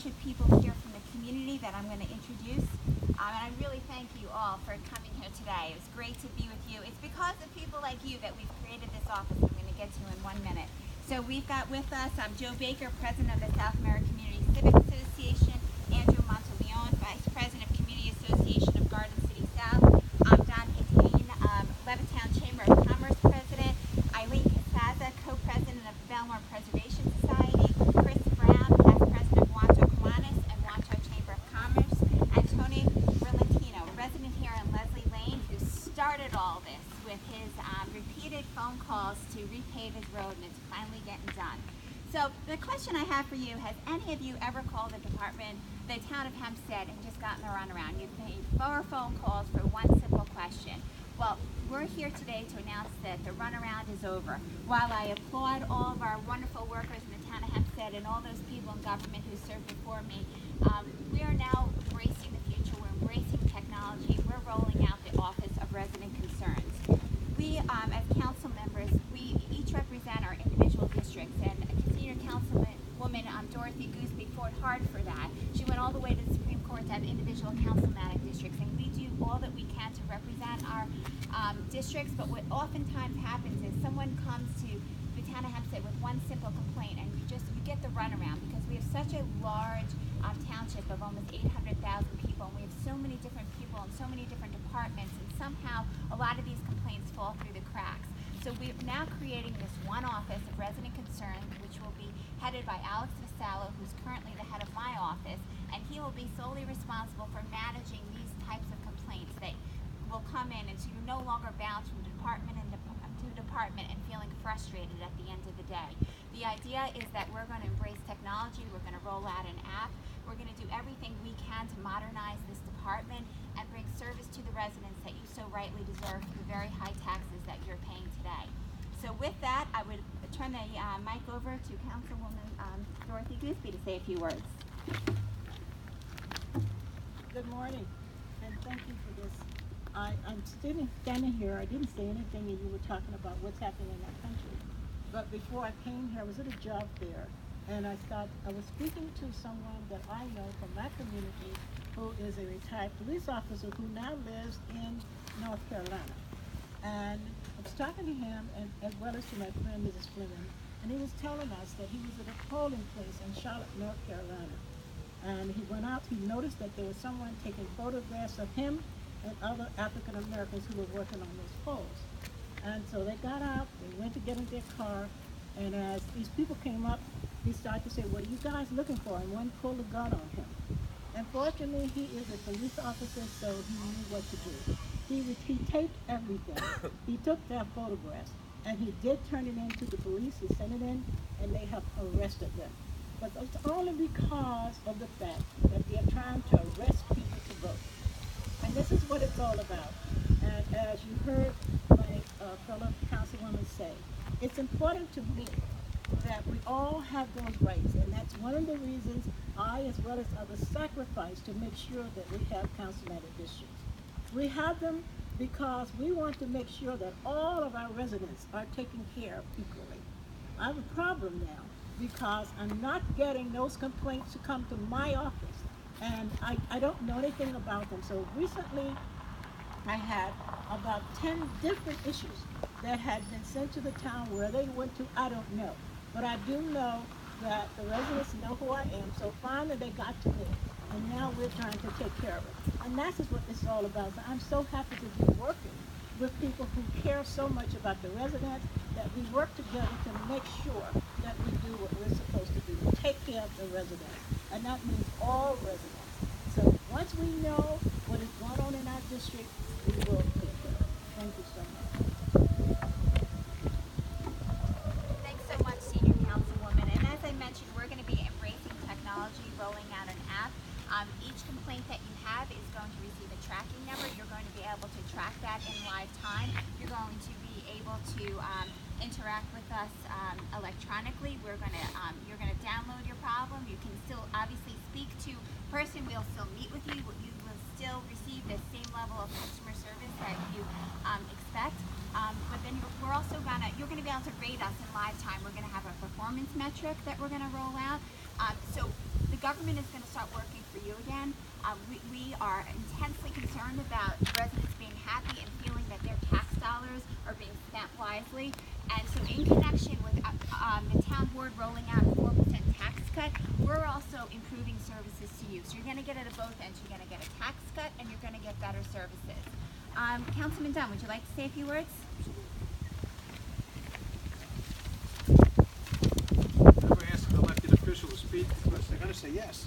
of people here from the community that I'm going to introduce. And I really thank you all for coming here today. It was great to be with you. It's because of people like you that we've created this office I'm going to get to in 1 minute. So we've got with us Joe Baker, President of the South American Community Civic Association, Andrew Monteleone, Vice President of Community Association of Garden City South, Don Hatain, Levittown Chamber of Commerce President, Eileen Casaza, Co-President of the Belmore Preservation Society, Chris Brown, Past President of Wancho Kiwanis and Wancho Chamber of Commerce, and Tony Berlantino, resident here in Leslie Lane, who started all this with his repeated phone calls to repave his road, and it's finally getting done. So the question I have for you, has any of you ever called the town of Hempstead, and just gotten the runaround? You've made 4 phone calls for one simple question. Well, we're here today to announce that the runaround is over. While I applaud all of our wonderful workers in the town of Hempstead and all those people in government who served before me, we are now embracing the future. We're embracing technology. We're rolling out the Office of Resident Concerns. We, as council members, we each represent our individual districts, and Senior Councilwoman Dorothy Goosby fought hard for that. She went all the way to the Supreme Court to have individual councilmanic districts, and we do all that we can to represent our districts. But what oftentimes happens is someone comes to the town of Hempstead with one simple complaint, and you get the runaround because we have such a large township of almost 800,000 people, and we have so many different people and so many different departments, and somehow a lot of these complaints fall through the cracks. So we're now creating this one Office of Resident Concern, which will be headed by Alex Vasallo, who's currently the head of my office, and he will be solely responsible for managing these types of complaints that will come in, and so you're no longer bound from department to department and feeling frustrated at the end of the day. The idea is that we're going to embrace technology. We're going to roll out an app. We're going to do everything we can to modernize this department and bring service to the residents that you so rightly deserve for the very high taxes that you're paying today. So with that, I would turn the mic over to Councilwoman Dorothy Goosby to say a few words. Good morning, and thank you for this. I'm standing here. I didn't say anything, and you were talking about what's happening in that country. But before I came here, I was at a job fair, and I was speaking to someone that I know from my community who is a retired police officer who now lives in North Carolina. And I was talking to him, and as well as to my friend Mrs. Fleming, and he was telling us that he was at a polling place in Charlotte, North Carolina. And he went out, he noticed that there was someone taking photographs of him and other African Americans who were working on those polls. And so they got out, they went to get in their car, and as these people came up, he started to say, "What are you guys looking for?" And one pulled a gun on him. And fortunately, he is a police officer, so he knew what to do. He taped everything. He took their photographs, and he did turn it in to the police. He sent it in, and they have arrested them. But it's only because of the fact that they're trying to arrest people to vote. And this is what it's all about. And as you heard my fellow councilwoman say, it's important to me that we all have those rights. And that's one of the reasons I, as well as others, sacrifice to make sure that we have councilmanic districts. We have them because we want to make sure that all of our residents are taken care of equally. I have a problem now because I'm not getting those complaints to come to my office. And I don't know anything about them. So recently, I had about 10 different issues that had been sent to the town. Where they went to, I don't know. But I do know that the residents know who I am. So finally, they got to me. And now we're trying to take care of it. And that's what it's all about. So I'm so happy to be working with people who care so much about the residents, that we work together to make sure that we do what we're supposed to do, take care of the residents. And that means all residents. So once we know what is going on in our district, we will take care of it. Thank you so much. Thanks so much, Senior Councilwoman. And as I mentioned, we're going to be embracing technology, rolling out an app. Each complaint that you have is going to receive a tracking number. You're going to be able to track that in live time. You're going to be able to interact with us electronically. You're going to download your problem. You can still obviously speak to a person. We'll still meet with you. You will still receive the same level of customer service that you expect. But then you're going to be able to rate us in live time. We're going to have a performance metric that we're going to roll out. So the government is going to start working for you again. We are intensely concerned about residents being happy and feeling that their tax dollars are being spent wisely. And so in connection with the town board rolling out a 4% tax cut, we're also improving services to you. So you're going to get it at both ends. You're going to get a tax cut and you're going to get better services. Councilman Dunne, would you like to say a few words? Never ask an elected official to speak because they're going to say yes.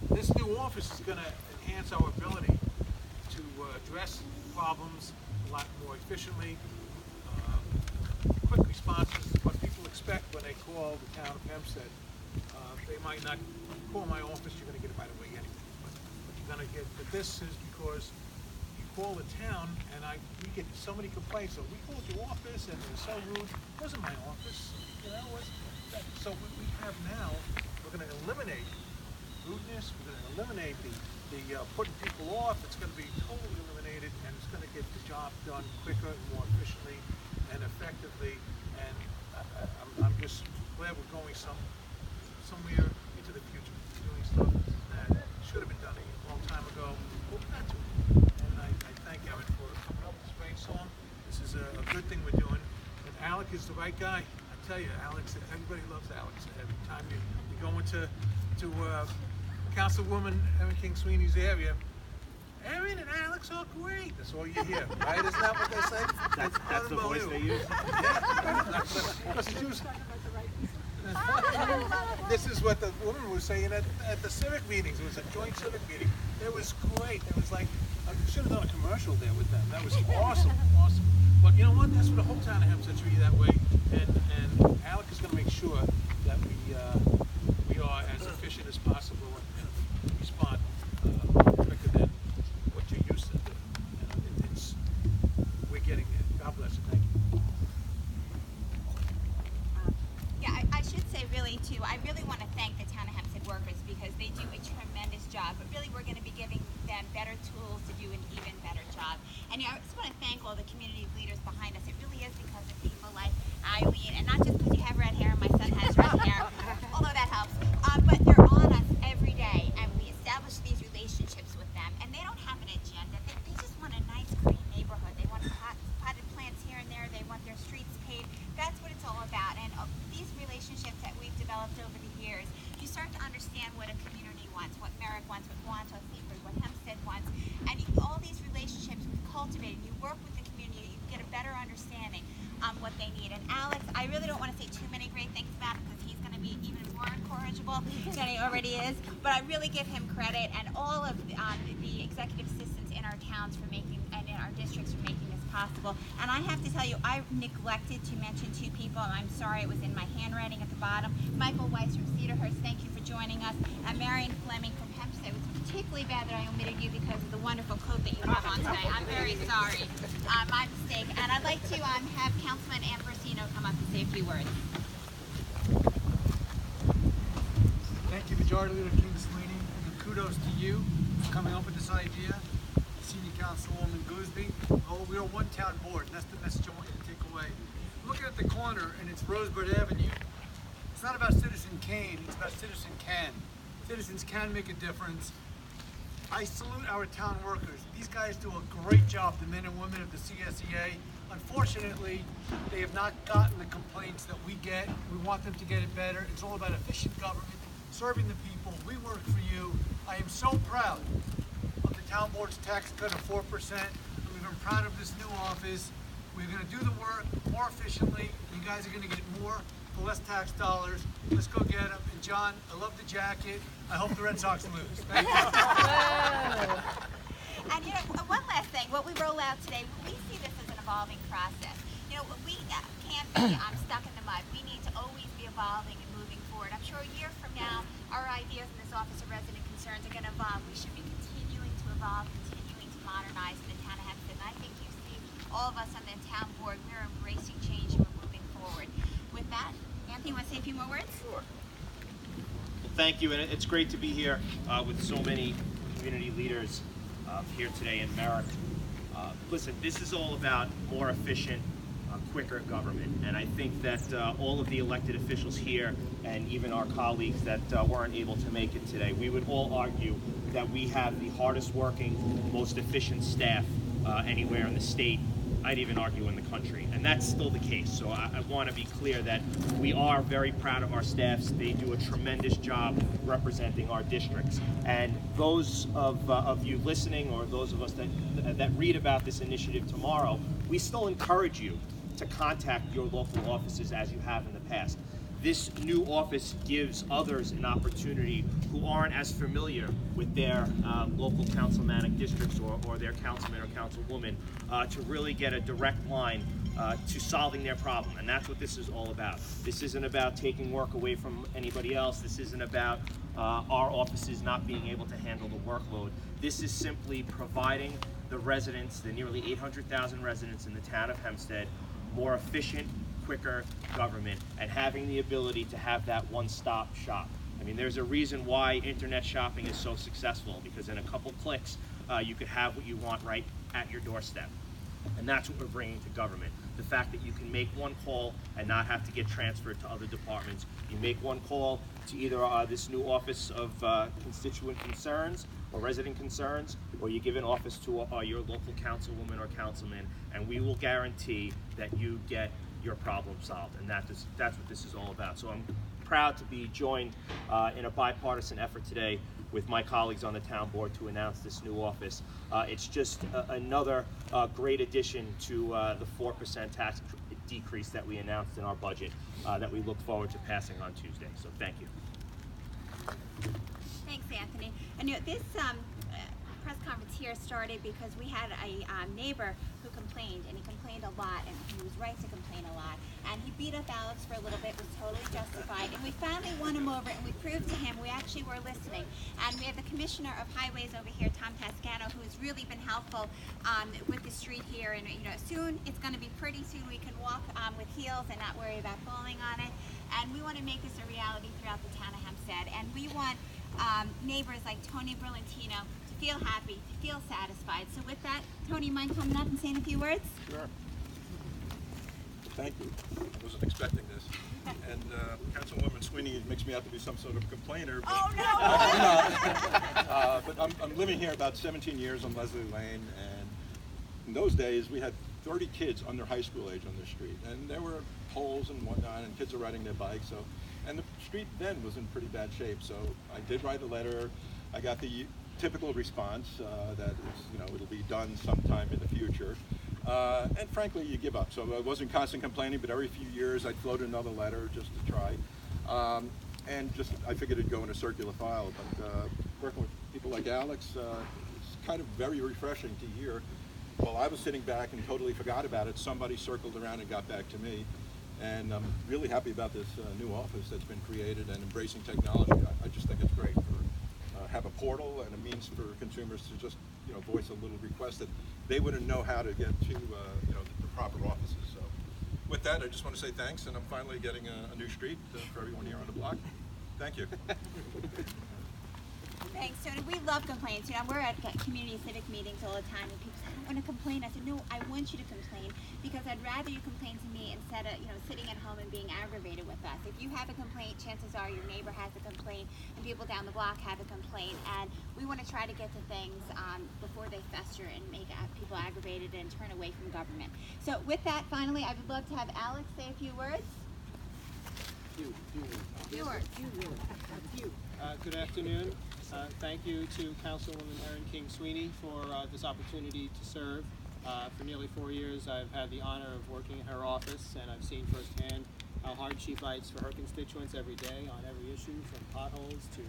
This new office is going to enhance our ability to address problems a lot more efficiently. Quick responses is what people expect when they call the town of Hempstead. They might not call my office, you're going to get it right away anyway. But you're going to get, but this is because you call the town and we get so many complaints. So we called your office and it was so rude. It wasn't my office, you know. So what we have now, we're going to eliminate rudeness. We're going to eliminate the putting people off. It's going to be totally eliminated, and it's going to get the job done quicker and more efficiently and effectively. And I'm just glad we're going somewhere into the future, doing stuff that should have been done a long time ago. But we're not doing it. And I thank Erin for coming up with this great song. This is a good thing we're doing. And Alec is the right guy. I tell you, Alex, everybody loves Alex. Every time you go into Councilwoman Erin King Sweeney's area, Erin and Alex are great. That's all you hear, right? Isn't that what they say? That's the voice they use. This is what the woman was saying at the civic meetings. It was a joint civic meeting. It was great. It was like, I should have done a commercial there with them. That was awesome, awesome. But you know what? That's what the whole town of Hempstead should be that way. And Alec is going to make sure that we are as efficient as possible and respond quicker than what you're used to. We're getting there. God bless you. Thank you. Yeah, I should say really too, I really want to thank the town of Hempstead workers because they do a tremendous job, but really we're going to be giving them better tools to do an even better job. And I just want to thank all the community leaders behind us. It really is because of people like Eileen, and not just because you have red hair and my son has red hair, although that helps, but they're on us every day, and we establish these relationships with them, and they don't have an agenda. They just want a nice, green neighborhood. They want potted plants here and there. They want their streets paved. That's what it's all about. And these relationships that we've developed over the years, you start to understand what a community wants, what Merrick wants, what Guanto, Seaford, what Hempstead wants, and all these relationships we've cultivated. You work with the community, you get a better understanding what they need. And Alex, I really don't want to say too many great things about him because he's going to be even more incorrigible than he already is, but I really give him credit and all of the executive assistants in our towns for making, and in our districts for making this possible. And I have to tell you, I neglected to mention two people, and I'm sorry, it was in my handwriting at the bottom. Michael Weiss from Cedarhurst, thank you for joining us, and Marion Fleming from Hempstead. It was particularly bad that I omitted you because of the wonderful coat that you have on today. I'm very sorry. My mistake. And I'd like to have Councilman Ambrosino come up and say a few words. Thank you, Majority Leader King Sweeney, and kudos to you for coming up with this idea. Senior Councilwoman Goosby. Oh, we are one town board, and that's the message I want you to take away. Looking at the corner, and it's Rosebud Avenue. It's not about Citizen Kane, it's about Citizen Can. Citizens can make a difference. I salute our town workers. These guys do a great job, the men and women of the CSEA. Unfortunately, they have not gotten the complaints that we get. We want them to get it better. It's all about efficient government, serving the people. We work for you. I am so proud of the town board's tax cut of 4%. We've been proud of this new office. We're going to do the work more efficiently. You guys are going to get more for less tax dollars. Let's go get them. And John, I love the jacket. I hope the Red Sox lose. Thank you. And you know, one last thing, what we roll out today, we see this as an evolving process. You know, we can't be stuck in the mud. We need to always be evolving and moving forward. I'm sure a year from now, our ideas in this Office of Resident Concerns are going to evolve. We should be continuing to evolve, continuing to modernize in the town of Hempstead. And I think you see all of us on the town board, we're embracing change and we're moving forward. With that, Anthony, want to say a few more words? Sure. Thank you, and it's great to be here with so many community leaders here today in Merrick. Listen, this is all about more efficient, quicker government. And I think that all of the elected officials here, and even our colleagues that weren't able to make it today, we would all argue that we have the hardest working, most efficient staff anywhere in the state, I'd even argue in the country, and that's still the case. So I want to be clear that we are very proud of our staffs. They do a tremendous job representing our districts. And those of you listening, or those of us that read about this initiative tomorrow, we still encourage you to contact your local offices as you have in the past. This new office gives others an opportunity who aren't as familiar with their local councilmanic districts or their councilman or councilwoman to really get a direct line to solving their problem. And that's what this is all about. This isn't about taking work away from anybody else. This isn't about our offices not being able to handle the workload. This is simply providing the residents, the nearly 800,000 residents in the town of Hempstead, more efficient, quicker government, and having the ability to have that one-stop shop. I mean, there's a reason why internet shopping is so successful, because in a couple clicks, you could have what you want right at your doorstep. And that's what we're bringing to government. The fact that you can make one call and not have to get transferred to other departments. You make one call to either this new office of constituent concerns or resident concerns, or you give an office to your local councilwoman or councilman, and we will guarantee that you get your problem solved. And that's what this is all about. So I'm proud to be joined in a bipartisan effort today with my colleagues on the town board to announce this new office. It's just another great addition to the 4% tax decrease that we announced in our budget that we look forward to passing on Tuesday. So thank you. Thanks, Anthony. And this press conference here started because we had a neighbor who complained, and he complained a lot, and he was right to complain a lot. And he beat up Alex for a little bit, was totally justified, and we finally won him over, and we proved to him we actually were listening. And we have the Commissioner of Highways over here, Tom Tascano, who's really been helpful with the street here. And soon it's going to be pretty soon. We can walk with heels and not worry about falling on it. And we want to make this a reality throughout the town of Hempstead. And we want neighbors like Tony Brillantino to feel happy, to feel satisfied. So with that, Tony, mind coming up and saying a few words? Sure. Thank you. I wasn't expecting this. And Councilwoman Sweeney makes me out to be some sort of complainer. But, oh no! But I'm living here about 17 years on Leslie Lane, and in those days we had 30 kids under high school age on the street, and there were poles and whatnot, and kids are riding their bikes. So, and the street then was in pretty bad shape. So I did write a letter. I got the typical response that is, it'll be done sometime in the future. And frankly, you give up. So I wasn't constant complaining, but every few years I'd float another letter just to try. And I figured it'd go in a circular file. But working with people like Alex, it's kind of very refreshing to hear. While I was sitting back and totally forgot about it, somebody circled around and got back to me. And I'm really happy about this new office that's been created and embracing technology. I just think it's great for have a portal and a means for consumers to just voice a little request that they wouldn't know how to get to the proper offices. So with that, I just want to say thanks, and I'm finally getting a new street for everyone here on the block. Thank you. Thanks, Tony. We love complaints. We're at community civic meetings all the time, and people say, I don't want to complain. I said, no, I want you to complain, because I'd rather you complain to me instead of sitting at home and being aggravated with us. If you have a complaint, chances are your neighbor has a complaint, and people down the block have a complaint, and we want to try to get to things before they fester and make people aggravated and turn away from government. So with that, finally, I would love to have Alex say a few words. Few words. Good afternoon. Thank you to Councilwoman Erin Sweeney for this opportunity to serve. For nearly 4 years, I've had the honor of working in her office, and I've seen firsthand how hard she fights for her constituents every day on every issue, from potholes to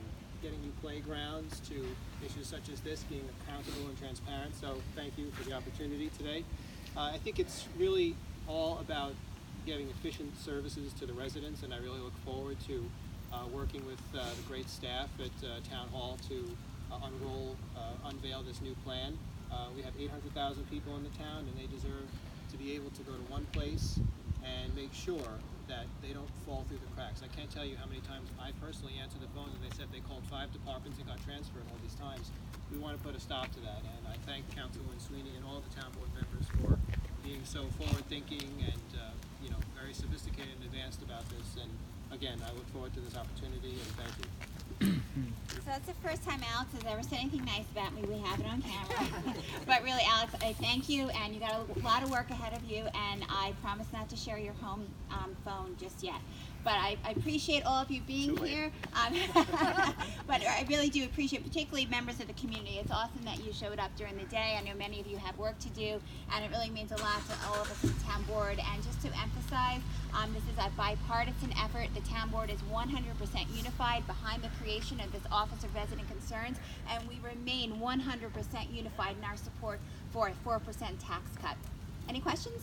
getting new playgrounds to issues such as this, being accountable and transparent. So thank you for the opportunity today. I think it's really all about giving efficient services to the residents, and I really look forward to working with the great staff at Town Hall to unveil this new plan. We have 800,000 people in the town, and they deserve to be able to go to one place and make sure that they don't fall through the cracks. I can't tell you how many times I personally answered the phone and they said they called 5 departments and got transferred all these times. We want to put a stop to that, and I thank Councilwoman Sweeney and all the town board members for being so forward-thinking and you know, very sophisticated and advanced about this. And again, I look forward to this opportunity, and thank you. So that's the first time Alex has ever said anything nice about me. We have it on camera. But really, Alex, I thank you, and you got a lot of work ahead of you, and I promise not to share your home phone just yet. But I appreciate all of you being here. But I really do appreciate, particularly members of the community. It's awesome that you showed up during the day. I know many of you have work to do, and it really means a lot to all of us in the town board. And just to emphasize, this is a bipartisan effort. The town board is 100% unified behind the creation of this Office of Resident Concerns, and we remain 100% unified in our support for a 4% tax cut. Any questions?